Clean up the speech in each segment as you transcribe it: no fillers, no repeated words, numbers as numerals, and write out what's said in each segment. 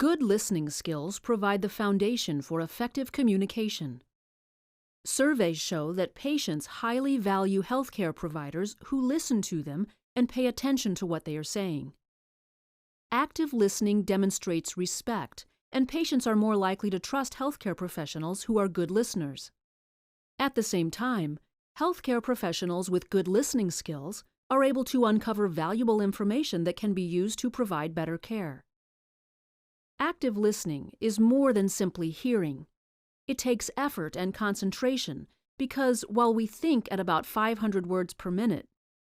Good listening skills provide the foundation for effective communication. Surveys show that patients highly value healthcare providers who listen to them and pay attention to what they are saying. Active listening demonstrates respect, and patients are more likely to trust healthcare professionals who are good listeners. At the same time, healthcare professionals with good listening skills are able to uncover valuable information that can be used to provide better care. Active listening is more than simply hearing. It takes effort and concentration because while we think at about 500 words per minute,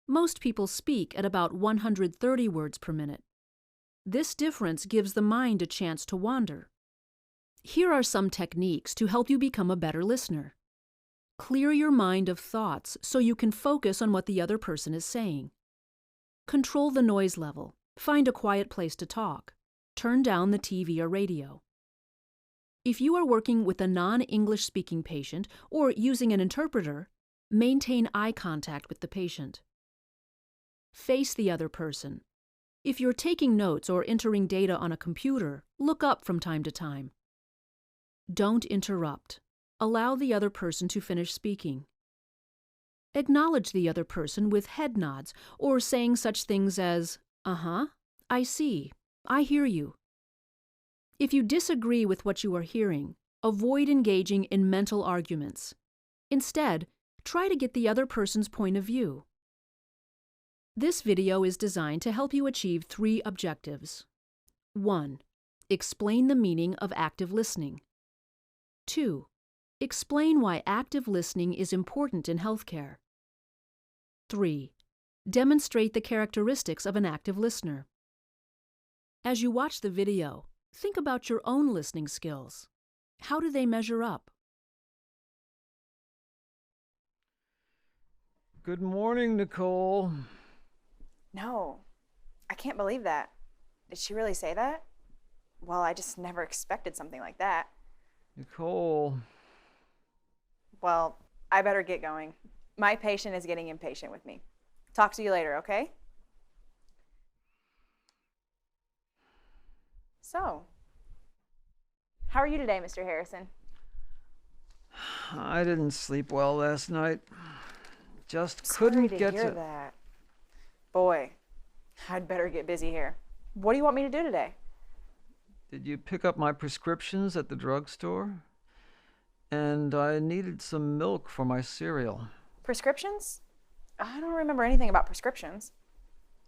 most people speak at about 130 words per minute. This difference gives the mind a chance to wander. Here are some techniques to help you become a better listener. Clear your mind of thoughts so you can focus on what the other person is saying. Control the noise level. Find a quiet place to talk. Turn down the TV or radio. If you are working with a non-English speaking patient or using an interpreter, maintain eye contact with the patient. Face the other person. If you're taking notes or entering data on a computer, look up from time to time. Don't interrupt. Allow the other person to finish speaking. Acknowledge the other person with head nods or saying such things as, "Uh-huh, I see, I hear you." If you disagree with what you are hearing, avoid engaging in mental arguments. Instead, try to get the other person's point of view. This video is designed to help you achieve 3 objectives. 1. Explain the meaning of active listening. 2. Explain why active listening is important in healthcare. 3. Demonstrate the characteristics of an active listener. As you watch the video, think about your own listening skills. How do they measure up? Good morning, Nicole. No, I can't believe that. Did she really say that? Well, I just never expected something like that. Nicole. Well, I better get going. My patient is getting impatient with me. Talk to you later, okay? So, how are you today, Mr. Harrison? I didn't sleep well last night. Just Sorry couldn't to get hear to... that. Boy, I'd better get busy here. What do you want me to do today? Did you pick up my prescriptions at the drugstore? And I needed some milk for my cereal. Prescriptions? I don't remember anything about prescriptions.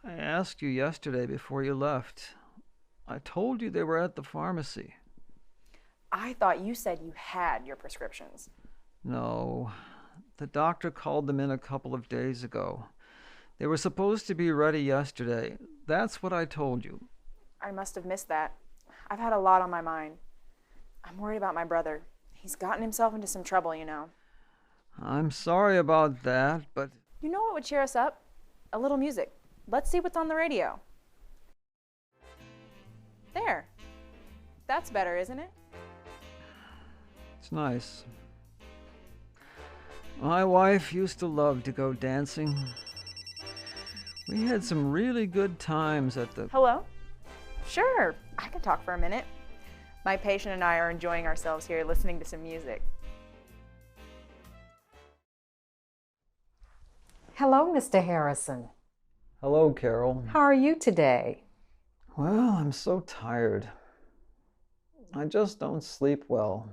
I asked you yesterday before you left. I told you they were at the pharmacy. I thought you said you had your prescriptions. No, the doctor called them in a couple of days ago. They were supposed to be ready yesterday. That's what I told you. I must have missed that. I've had a lot on my mind. I'm worried about my brother. He's gotten himself into some trouble, you know. I'm sorry about that, but... You know what would cheer us up? A little music. Let's see what's on the radio. There. That's better, isn't it? It's nice. My wife used to love to go dancing. We had some really good times at the... Hello? Sure, I can talk for a minute. My patient and I are enjoying ourselves here listening to some music. Hello, Mr. Harrison. Hello, Carol. How are you today? Well, I'm so tired. I just don't sleep well.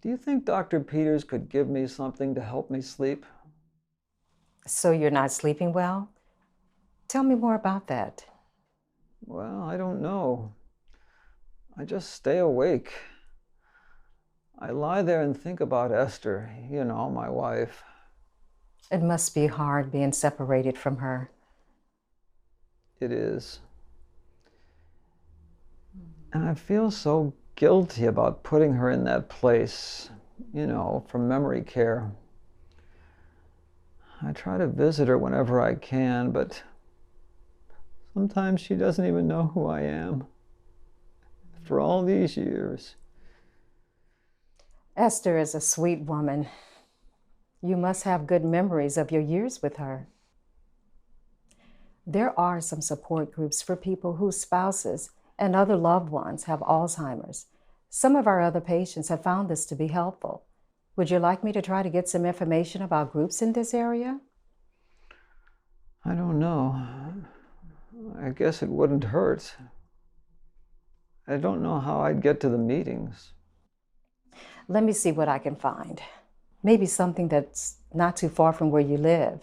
Do you think Dr. Peters could give me something to help me sleep? So you're not sleeping well? Tell me more about that. Well, I don't know. I just stay awake. I lie there and think about Esther, you know, my wife. It must be hard being separated from her. It is. And I feel so guilty about putting her in that place, you know, for memory care. I try to visit her whenever I can, but sometimes she doesn't even know who I am. For all these years. Esther is a sweet woman. You must have good memories of your years with her. There are some support groups for people whose spouses and other loved ones have Alzheimer's. Some of our other patients have found this to be helpful. Would you like me to try to get some information about groups in this area? I don't know. I guess it wouldn't hurt. I don't know how I'd get to the meetings. Let me see what I can find. Maybe something that's not too far from where you live.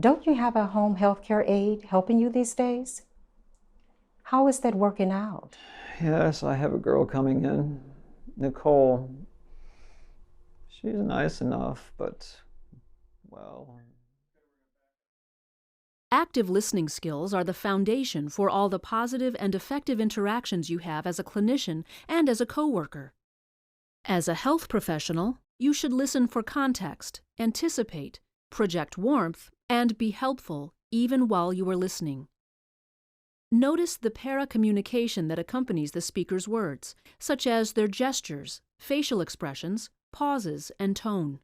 Don't you have a home health care aide helping you these days? How is that working out? Yes, I have a girl coming in, Nicole. She's nice enough, but, well... Active listening skills are the foundation for all the positive and effective interactions you have as a clinician and as a coworker. As a health professional, you should listen for context, anticipate, project warmth, and be helpful even while you are listening. Notice the para-communication that accompanies the speaker's words, such as their gestures, facial expressions, pauses, and tone.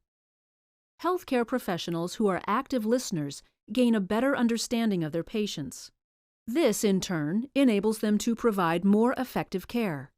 Healthcare professionals who are active listeners gain a better understanding of their patients. This, in turn, enables them to provide more effective care.